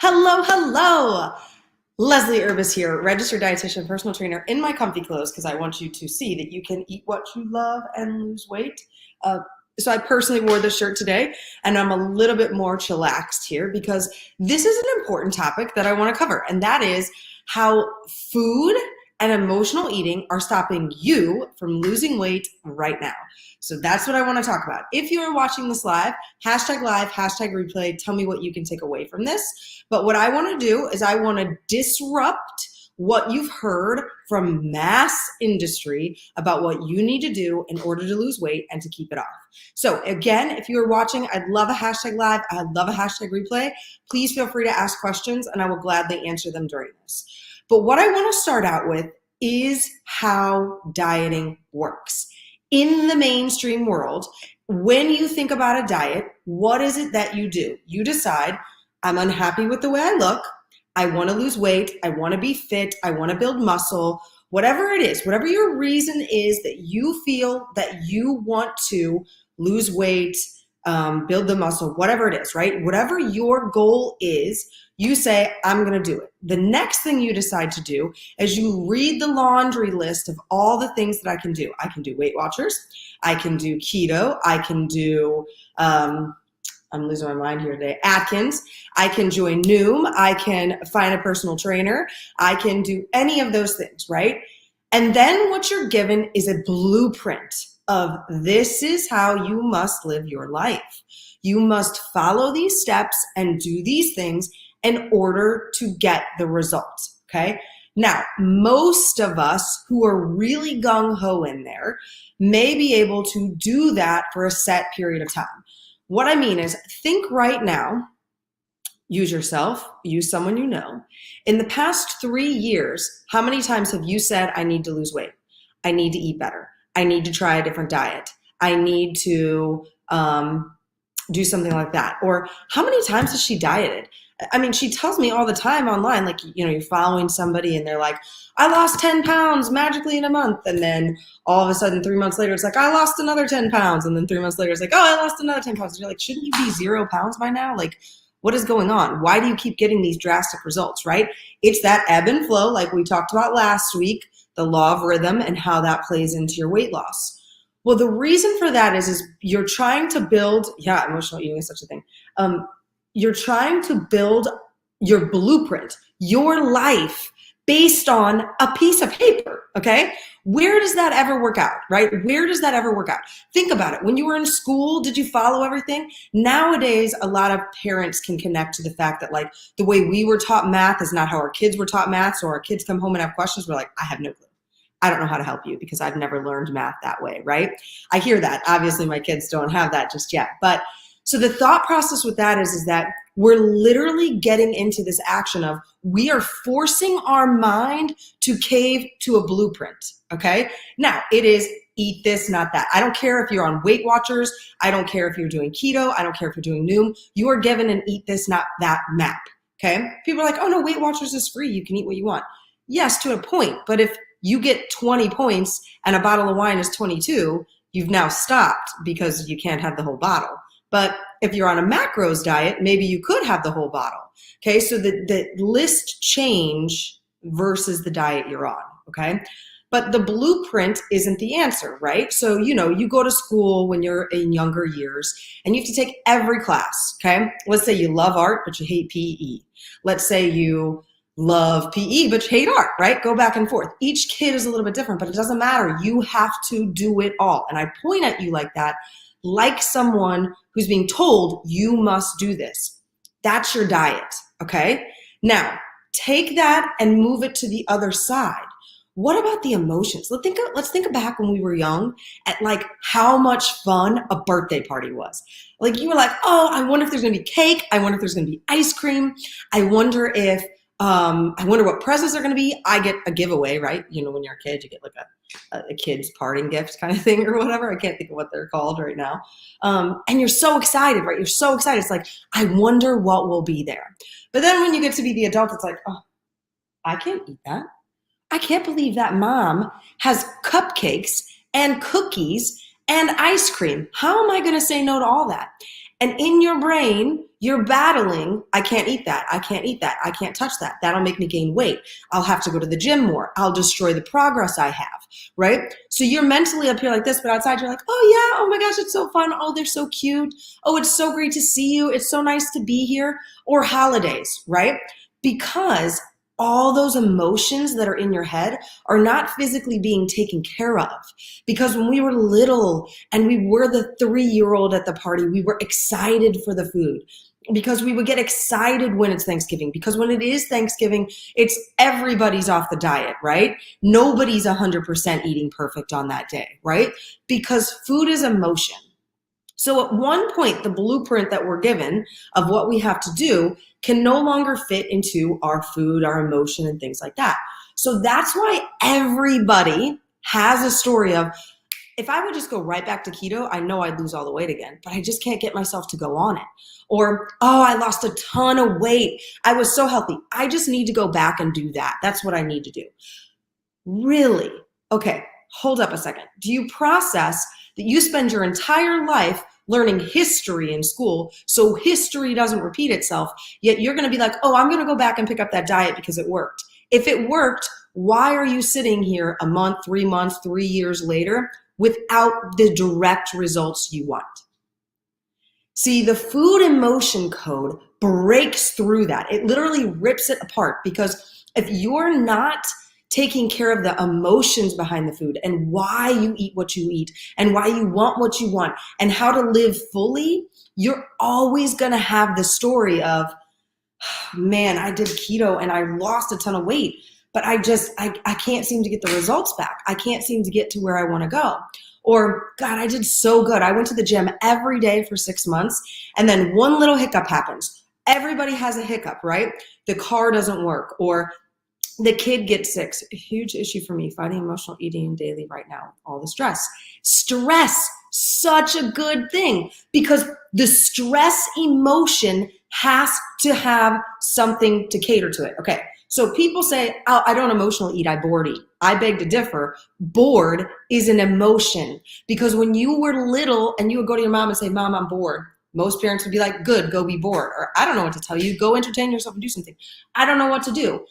Hello, hello. Leslie Urbis here, registered dietitian, personal trainer in my comfy clothes because I want you to see that you can eat what you love and lose weight. Uh, so I personally wore this shirt today and I'm a little bit more chillaxed here because this is an important topic that I want to cover, and that is how food and emotional eating are stopping you from losing weight right now. So that's what I want to talk about. If you are watching this live, hashtag replay, tell me what you can take away from this. But what I want to do is I want to disrupt what you've heard from mass industry about what you need to do in order to lose weight and to keep it off. So again, if you are watching, I'd love a hashtag live. I'd love a hashtag replay. Please feel free to ask questions and I will gladly answer them during this. But what I want to start out with is how dieting works. In the mainstream world, when you think about a diet, what is it that you do? You decide, I'm unhappy with the way I look. I want to lose weight. I want to be fit. I want to build muscle. Whatever it is, whatever your reason is that you feel that you want to lose weight, build the muscle, whatever it is, right? Whatever your goal is, you say, I'm going to do it. The next thing you decide to do is you read the laundry list of all the things that I can do. I can do Weight Watchers. I can do keto. I can do, I'm losing my mind here today, Atkins. I can join Noom. I can find a personal trainer. I can do any of those things, right? And then what you're given is a blueprint of this is how you must live your life. You must follow these steps and do these things in order to get the results, okay? Now, most of us who are really gung-ho in there may be able to do that for a set period of time. What I mean is, think right now, use yourself, use someone you know. In the past 3 years, how many times have you said, I need to lose weight? I need to eat better. I need to try a different diet. I need to do something like that. Or how many times has she dieted? I mean, she tells me all the time online, like, you know, you're following somebody and they're like, I lost 10 pounds magically in a month. And then all of a sudden, 3 months later, it's like, I lost another 10 pounds. And then 3 months later, it's like, oh, I lost another 10 pounds. And you're like, shouldn't you be 0 pounds by now? Like, what is going on? Why do you keep getting these drastic results, right? It's that ebb and flow, like we talked about last week, the law of rhythm and how that plays into your weight loss. Well, the reason for that is you're trying to build, emotional eating is such a thing. You're trying to build your blueprint, your life based on a piece of paper, okay? Where does that ever work out, right? Where does that ever work out? Think about it. When you were in school, did you follow everything? Nowadays, a lot of parents can connect to the fact that like the way we were taught math is not how our kids were taught math. So our kids come home and have questions. We're like, I have no clue. I don't know how to help you because I've never learned math that way, right? I hear that. Obviously, my kids don't have that just yet. But so the thought process with that is that we're literally getting into this action of we are forcing our mind to cave to a blueprint, okay? Now, it is eat this, not that. I don't care if you're on Weight Watchers. I don't care if you're doing keto. I don't care if you're doing Noom. You are given an eat this, not that map, okay? People are like, oh no, Weight Watchers is free. You can eat what you want. Yes, to a point. But if you get 20 points and a bottle of wine is 22, you've now stopped because you can't have the whole bottle. But if you're on a macros diet, maybe you could have the whole bottle. Okay, so the list change versus the diet you're on, okay? But the blueprint isn't the answer, right? So, you know, you go to school when you're in younger years and you have to take every class, okay? Let's say you love art, but you hate PE. Let's say you love PE, but you hate art, right? Go back and forth. Each kid is a little bit different, but it doesn't matter. You have to do it all. And I point at you like that, like someone who's being told you must do this. That's your diet, okay? Now, take that and move it to the other side. What about the emotions? Let's think back when we were young at like how much fun a birthday party was. Like you were like, oh, I wonder if there's gonna be cake. I wonder if there's gonna be ice cream. I wonder what presents are going to be. I get a giveaway, right? You know, when you're a kid, you get like a kid's parting gift kind of thing or whatever. I can't think of what they're called right now. And you're so excited, right? You're so excited. It's like, I wonder what will be there. But then when you get to be the adult, it's like, oh, I can't eat that. I can't believe that mom has cupcakes and cookies and ice cream. How am I going to say no to all that? And in your brain, You're battling, I can't eat that, I can't eat that, I can't touch that. That'll make me gain weight. I'll have to go to the gym more. I'll destroy the progress I have, right? So you're mentally up here like this, but outside you're like, oh yeah, oh my gosh, it's so fun. Oh, they're so cute. Oh, it's so great to see you. It's so nice to be here. Or holidays, right? Because all those emotions that are in your head are not physically being taken care of. Because when we were little and we were the 3-year-old at the party, we were excited for the food. Because we would get excited when it's Thanksgiving. Because when it is Thanksgiving, it's everybody's off the diet, right? Nobody's 100% eating perfect on that day, right? Because food is emotion. So at one point, the blueprint that we're given of what we have to do can no longer fit into our food, our emotion, and things like that. So that's why everybody has a story of, if I would just go right back to keto, I know I'd lose all the weight again, but I just can't get myself to go on it. Or, oh, I lost a ton of weight. I was so healthy. I just need to go back and do that. That's what I need to do. Really? Okay, hold up a second. Do you process that you spend your entire life learning history in school so history doesn't repeat itself, yet you're going to be like, oh, I'm going to go back and pick up that diet because it worked. If it worked, why are you sitting here a month, 3 months, 3 years later without the direct results you want? See, the food emotion code breaks through that. It literally rips it apart, because if you're not taking care of the emotions behind the food and why you eat what you eat and why you want what you want and how to live fully, you're always going to have the story of, man, I did keto and I lost a ton of weight, but I can't seem to get the results back. I can't seem to get to where I want to go. Or, God, I did so good. I went to the gym every day for 6 months, and then one little hiccup happens. Everybody has a hiccup, right? The car doesn't work, or the kid gets sick. A huge issue for me, fighting emotional eating daily right now, all the stress. Stress, such a good thing, because the stress emotion has to have something to cater to it. Okay, so people say, oh, I don't emotionally eat, I bored eat. I beg to differ. Bored is an emotion, because when you were little and you would go to your mom and say, Mom, I'm bored, most parents would be like, good, go be bored. Or I don't know what to tell you, go entertain yourself and do something. I don't know what to do.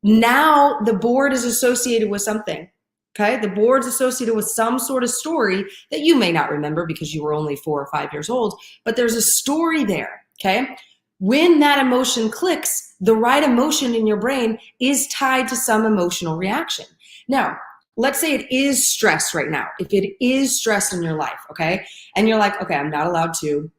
Now the board is associated with something, okay? The board's associated with some sort of story that you may not remember because you were only 4 or 5 years old, but there's a story there, okay? When that emotion clicks, the right emotion in your brain is tied to some emotional reaction. Now, let's say it is stress right now. If it is stress in your life, okay? And you're like, okay, I'm not allowed to,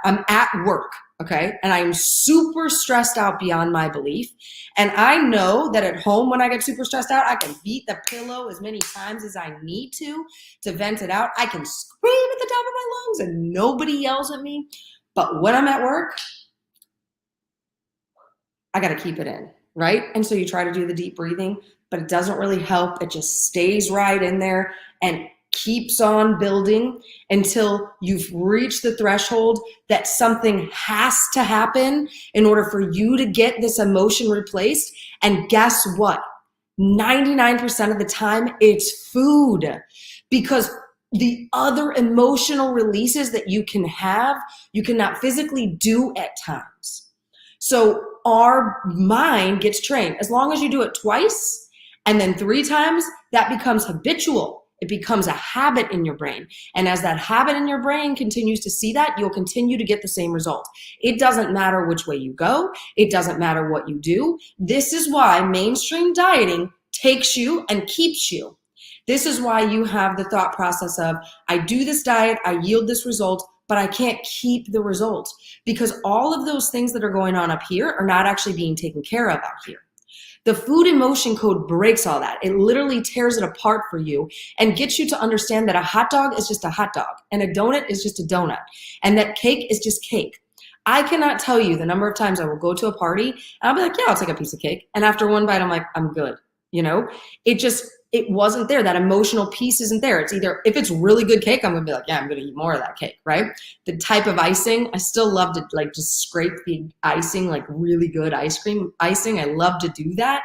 I'm at work, okay? And I'm super stressed out beyond my belief. And I know that at home, when I get super stressed out, I can beat the pillow as many times as I need to vent it out. I can scream at the top of my lungs and nobody yells at me. But when I'm at work, I got to keep it in, right? And so you try to do the deep breathing, but it doesn't really help. It just stays right in there and keeps on building until you've reached the threshold that something has to happen in order for you to get this emotion replaced. And guess what? 99% of the time, it's food, because the other emotional releases that you can have, you cannot physically do at times. So our mind gets trained. As long as you do it twice and then 3 times, that becomes habitual. It becomes a habit in your brain. And as that habit in your brain continues to see that, you'll continue to get the same result. It doesn't matter which way you go. It doesn't matter what you do. This is why mainstream dieting takes you and keeps you. This is why you have the thought process of, I do this diet, I yield this result, but I can't keep the result, because all of those things that are going on up here are not actually being taken care of out here. The food emotion code breaks all that. It literally tears it apart for you and gets you to understand that a hot dog is just a hot dog and a donut is just a donut and that cake is just cake. I cannot tell you the number of times I will go to a party and I'll be like, yeah, I'll take a piece of cake. And after one bite, I'm like, I'm good. It wasn't there. That emotional piece isn't there. It's either, if it's really good cake, I'm going to be like, yeah, I'm going to eat more of that cake, right? The type of icing, I still love to just scrape the icing, like really good ice cream icing. I love to do that.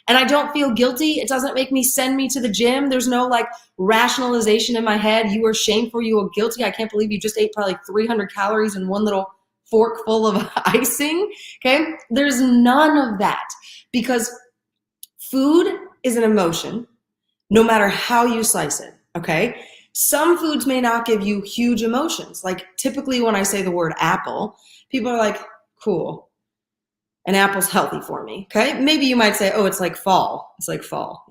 And I don't feel guilty. It doesn't make me send me to the gym. There's no rationalization in my head. You are shameful. You are guilty. I can't believe you just ate probably 300 calories in one little fork full of icing. Okay. There's none of that, because food is an emotion no matter how you slice it. Okay. Some foods may not give you huge emotions. Like typically when I say the word apple, people are like, cool, an apple's healthy for me. Okay. Maybe you might say, oh, it's like fall. It's like fall,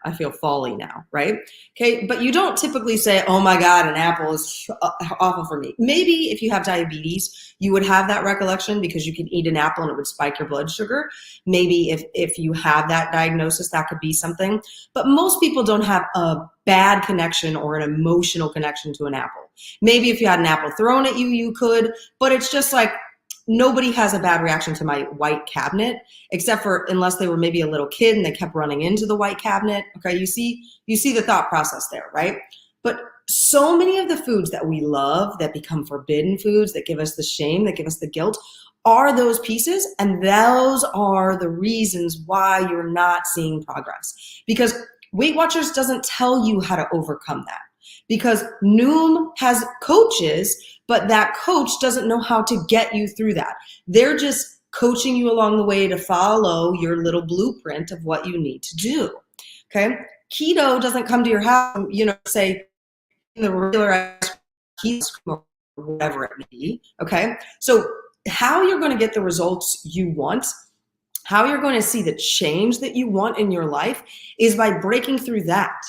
I feel fall-y now. Right. Okay. But you don't typically say, oh my God, an apple is awful for me. Maybe if you have diabetes, you would have that recollection because you could eat an apple and it would spike your blood sugar. Maybe if you have that diagnosis, that could be something. But most people don't have a bad connection or an emotional connection to an apple. Maybe if you had an apple thrown at you, you could, but it's just like, nobody has a bad reaction to my white cabinet, except for unless they were maybe a little kid and they kept running into the white cabinet. Okay, you see the thought process there, right? But so many of the foods that we love that become forbidden foods, that give us the shame, that give us the guilt, are those pieces, and those are the reasons why you're not seeing progress. Because Weight Watchers doesn't tell you how to overcome that. Because Noom has coaches, but that coach doesn't know how to get you through that. They're just coaching you along the way to follow your little blueprint of what you need to do. Okay. Keto doesn't come to your house, say the regular keto or whatever it may be. Okay. So how you're going to get the results you want, how you're going to see the change that you want in your life, is by breaking through that.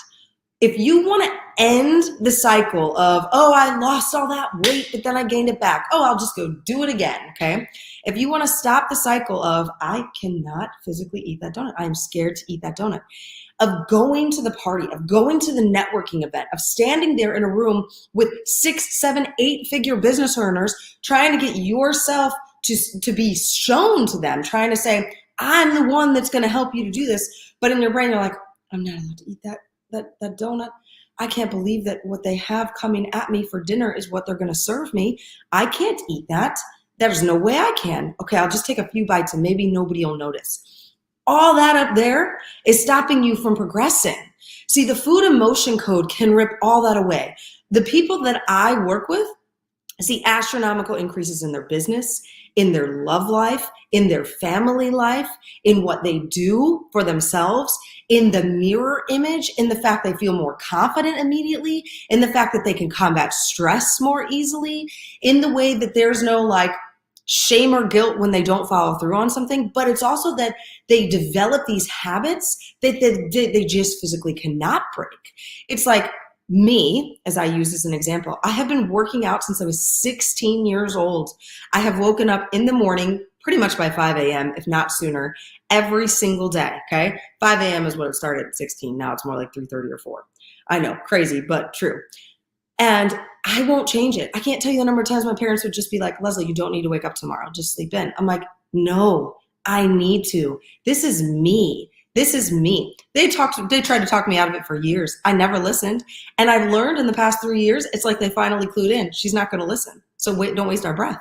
If you want to end the cycle of, oh, I lost all that weight, but then I gained it back. Oh, I'll just go do it again. Okay. If you want to stop the cycle of, I cannot physically eat that donut, I'm scared to eat that donut, of going to the party, of going to the networking event, of standing there in a room with 6, 7, 8-figure business earners, trying to get yourself to be shown to them, trying to say, I'm the one that's going to help you to do this. But in your brain, you're like, I'm not allowed to eat that donut. I can't believe that what they have coming at me for dinner is what they're going to serve me. I can't eat that. There's no way I can. Okay, I'll just take a few bites and maybe nobody will notice. All that up there is stopping you from progressing. See, the food emotion code can rip all that away. The people that I work with see astronomical increases in their business, in their love life, in their family life, in what they do for themselves, in the mirror image, in the fact they feel more confident immediately, in the fact that they can combat stress more easily, in the way that there's no like shame or guilt when they don't follow through on something, but it's also that they develop these habits that they just physically cannot break. It's like me, as I use as an example, I have been working out since I was 16 years old. I have woken up in the morning pretty much by 5 a.m., if not sooner, every single day, okay? 5 a.m. is what it started at 16. Now it's more like 3:30 or 4. I know, crazy, but true. And I won't change it. I can't tell you the number of times my parents would just be like, Leslie, you don't need to wake up tomorrow. Just sleep in. I'm like, no, I need to. This is me. This is me. They tried to talk me out of it for years. I never listened. And I've learned in the past 3 years, it's like they finally clued in. She's not going to listen. So don't waste our breath.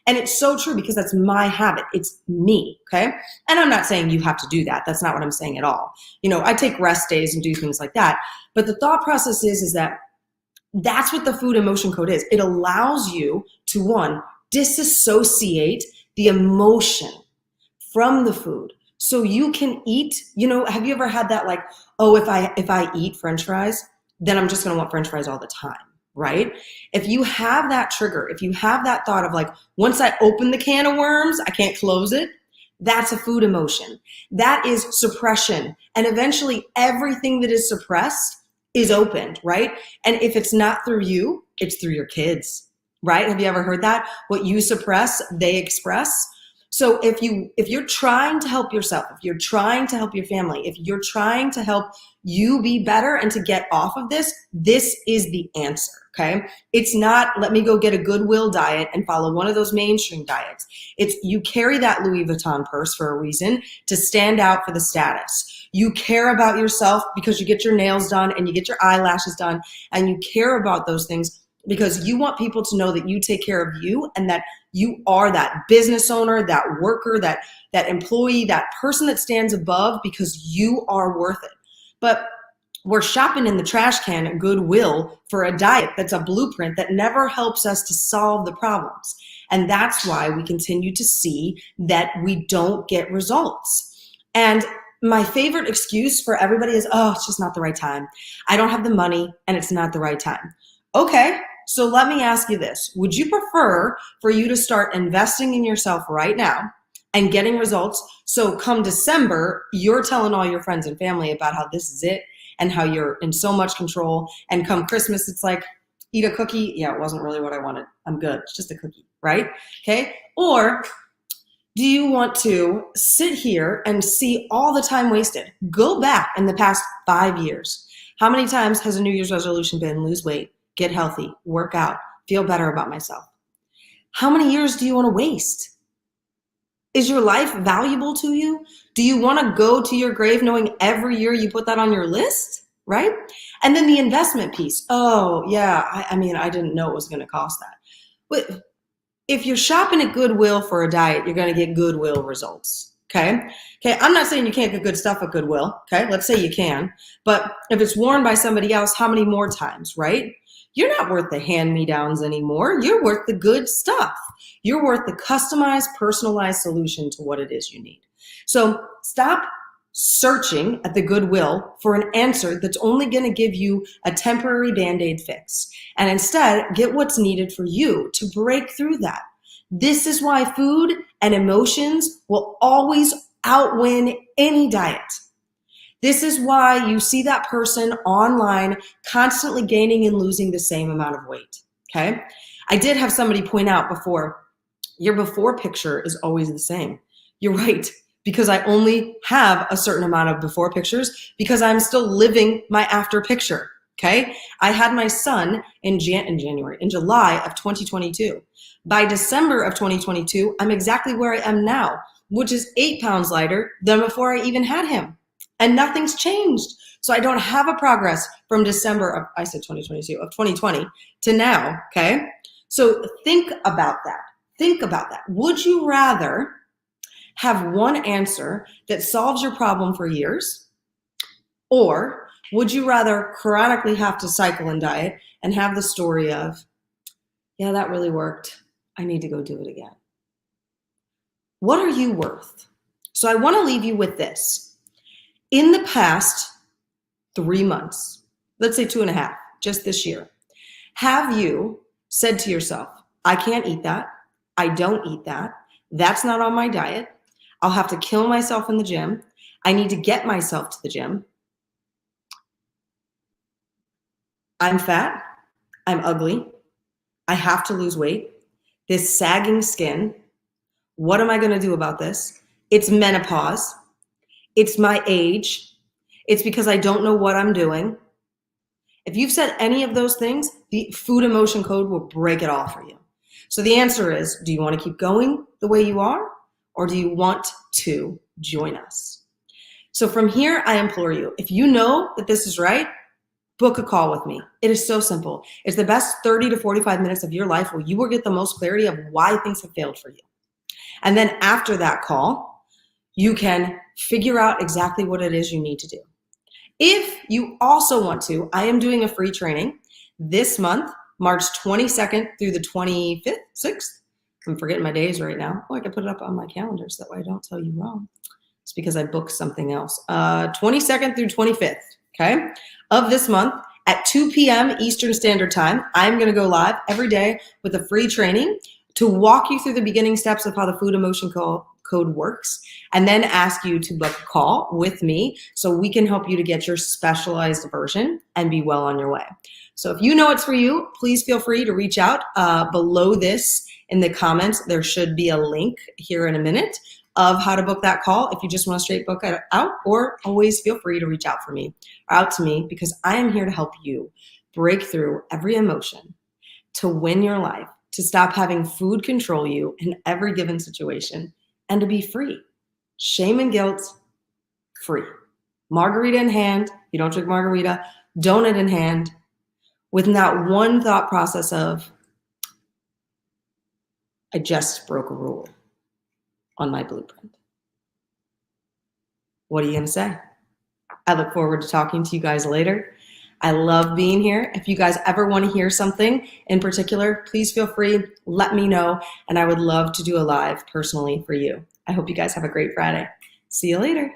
And it's so true because that's my habit. It's me. Okay. And I'm not saying you have to do that. That's not what I'm saying at all. I take rest days and do things like that. But the thought process is that that's what the food emotion code is. It allows you to, one, disassociate the emotion from the food. So you can eat, have you ever had that like, oh, if I eat French fries, then I'm just going to want French fries all the time, right? If you have that trigger, if you have that thought of like, once I open the can of worms, I can't close it, that's a food emotion. That is suppression. And eventually everything that is suppressed is opened, right? And if it's not through you, it's through your kids, right? Have you ever heard that? What you suppress, they express. So if you're trying to help yourself, if you're trying to help your family, if you're trying to help you be better and to get off of this is the answer, okay? It's not, let me go get a Goodwill diet and follow one of those mainstream diets. It's you carry that Louis Vuitton purse for a reason, to stand out for the status. You care about yourself because you get your nails done and you get your eyelashes done, and you care about those things because you want people to know that you take care of you and that you are that business owner, that worker, that employee, that person that stands above because you are worth it. But we're shopping in the trash can at Goodwill for a diet that's a blueprint that never helps us to solve the problems. And that's why we continue to see that we don't get results. And my favorite excuse for everybody is, oh, it's just not the right time. I don't have the money and it's not the right time. Okay, so let me ask you this. Would you prefer for you to start investing in yourself right now and getting results, so come December, you're telling all your friends and family about how this is it and how you're in so much control, and come Christmas, it's like, eat a cookie? Yeah, it wasn't really what I wanted. I'm good. It's just a cookie, right? Okay, or do you want to sit here and see all the time wasted? Go back in the past 5 years. How many times has a New Year's resolution been lose weight, get healthy, work out, feel better about myself? How many years do you want to waste? Is your life valuable to you? Do you want to go to your grave knowing every year you put that on your list, right? And then the investment piece. Oh, yeah, I mean, I didn't know it was going to cost that. But if you're shopping at Goodwill for a diet, you're going to get Goodwill results, okay? Okay, I'm not saying you can't get good stuff at Goodwill, okay? Let's say you can. But if it's worn by somebody else, how many more times, right? You're not worth the hand-me-downs anymore. You're worth the good stuff. You're worth the customized, personalized solution to what it is you need. So stop searching at the Goodwill for an answer that's only going to give you a temporary Band-Aid fix, and instead get what's needed for you to break through that. This is why food and emotions will always outwin any diet. This is why you see that person online constantly gaining and losing the same amount of weight, okay? I did have somebody point out before, your before picture is always the same. You're right, because I only have a certain amount of before pictures because I'm still living my after picture, okay? I had my son in July of 2022. By December of 2022, I'm exactly where I am now, which is 8 pounds lighter than before I even had him. And nothing's changed. So I don't have a progress from December of, I said 2022, of 2020 to now, okay? So think about that. Think about that. Would you rather have one answer that solves your problem for years? Or would you rather chronically have to cycle and diet and have the story of, yeah, that really worked. I need to go do it again. What are you worth? So I want to leave you with this. In the past 3 months, let's say 2.5, just this year, have you said to yourself, I can't eat that. I don't eat that. That's not on my diet. I'll have to kill myself in the gym. I need to get myself to the gym. I'm fat. I'm ugly. I have to lose weight. This sagging skin. What am I going to do about this? It's menopause. It's my age. It's because I don't know what I'm doing. If you've said any of those things, the food emotion code will break it all for you. So the answer is, do you want to keep going the way you are, or do you want to join us? So from here, I implore you, if you know that this is right, book a call with me. It is so simple. It's the best 30 to 45 minutes of your life where you will get the most clarity of why things have failed for you. And then after that call, you can figure out exactly what it is you need to do. If you also want to, I am doing a free training this month, March 22nd through the 25th, 6th. I'm forgetting my days right now. Oh, I can put it up on my calendar so that way I don't tell you wrong. It's because I booked something else. 22nd through 25th, okay, of this month at 2 p.m. Eastern Standard Time. I'm going to go live every day with a free training to walk you through the beginning steps of how the food emotion code works, and then ask you to book a call with me so we can help you to get your specialized version and be well on your way. So if you know it's for you, please feel free to reach out. Below this in the comments, there should be a link here in a minute of how to book that call if you just want to straight book it out, or always feel free to reach out to me because I am here to help you break through every emotion to win your life, to stop having food control you in every given situation, and to be free. Shame and guilt, free. Margarita in hand, you don't drink margarita, donut in hand, with not one thought process of, I just broke a rule on my blueprint. What are you gonna say? I look forward to talking to you guys later. I love being here. If you guys ever want to hear something in particular, please feel free, let me know, and I would love to do a live personally for you. I hope you guys have a great Friday. See you later.